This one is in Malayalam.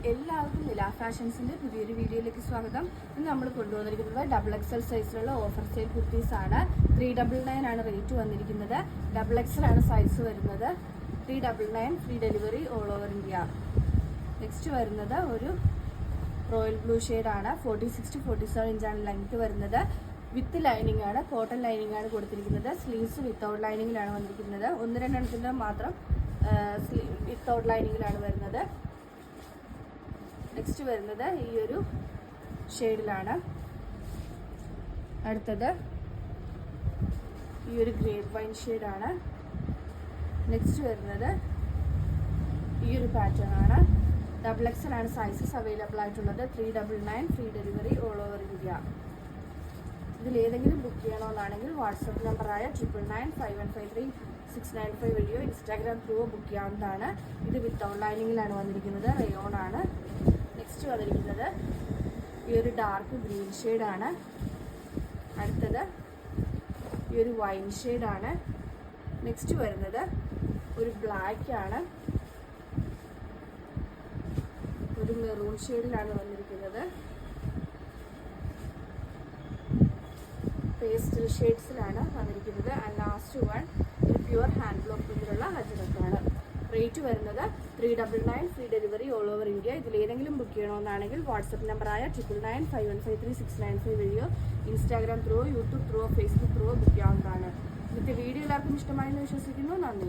എല്ലാവർക്കും നില ഫാഷൻസിൻ്റെ പുതിയൊരു വീഡിയോയിലേക്ക് സ്വാഗതം. ഇന്ന് നമ്മൾ കൊണ്ടുവന്നിരിക്കുന്നത് XXL സൈസിലുള്ള ഓഫർ സെയിൽ കുർത്തീസാണ്. 399 ആണ് റേറ്റ് വന്നിരിക്കുന്നത്. XXL ആണ് സൈസ് വരുന്നത്. 399 free delivery all over India. Next വരുന്നത് ഒരു റോയൽ ബ്ലൂ ഷെയ്ഡാണ്. 46 to 47 ഇഞ്ചാണ് ലെങ്ത് വരുന്നത്. വിത്ത് ലൈനിങ് ആണ്, കോട്ടൺ ലൈനിങ് ആണ് കൊടുത്തിരിക്കുന്നത്. സ്ലീവ്സ് വിത്തൗട്ട് ലൈനിങ്ങിലാണ് വന്നിരിക്കുന്നത്. ഒന്ന് രണ്ടെണ്ണത്തിൻ്റെ മാത്രം വിത്തൗട്ട് ലൈനിങ്ങിലാണ് വരുന്നത്. നെക്സ്റ്റ് വരുന്നത് ഈ ഒരു ഷെയ്ഡിലാണ്. അടുത്തത് ഈ ഒരു ഗ്രേപ്പ് വൈൻ ഷെയ്ഡാണ്. നെക്സ്റ്റ് വരുന്നത് ഈ ഒരു പാറ്റേൺ ആണ്. XXL ആണ് സൈസസ് അവൈലബിൾ ആയിട്ടുള്ളത്. 399 free delivery all over India. ഇതിലേതെങ്കിലും ബുക്ക് ചെയ്യണമെന്നാണെങ്കിൽ വാട്സപ്പ് നമ്പറായ 9995153695 വഴിയോ ഇൻസ്റ്റാഗ്രാം ത്രൂ ബുക്ക് ചെയ്യാവുന്നതാണ്. ഇത് വിത്തൗട്ട് ലൈനിങ്ങിലാണ് വന്നിരിക്കുന്നത്. റയോൺ ആണ്. നെക്സ്റ്റ് വന്നിരിക്കുന്നത് ഈ ഒരു ഡാർക്ക് ഗ്രീൻ ഷെയ്ഡാണ്. അടുത്തത് ഈ ഒരു വൈൻ ഷെയ്ഡാണ്. നെക്സ്റ്റ് വരുന്നത് ഒരു ബ്ലാക്ക് ആണ്. ഒരു മെറൂൺ ഷെയ്ഡിലാണ് വന്നിരിക്കുന്നത്. പേസ്റ്റൽ ഷെയ്ഡ്സിലാണ് വന്നിരിക്കുന്നത്. ആൻഡ് ലാസ്റ്റ് വൺ ഒരു പ്യുവർ ഹാൻഡ് ബ്ലോക്ക് പ്രിന്റിലുള്ള ഹജറത്താണ്. റേറ്റ് വരുന്നത് 399 free delivery all over India. ഇതിലേതെങ്കിലും ബുക്ക് ചെയ്യണമെന്നാണെങ്കിൽ വാട്സപ്പ് നമ്പറായ 9951533695 വഴിയോ Instagram through, YouTube through, Facebook through book ചെയ്യാവുന്നതാണ്. ഇന്നത്തെ വീഡിയോ എല്ലാവർക്കും ഇഷ്ടമായെന്ന് വിശ്വസിക്കുന്നു. നന്ദി.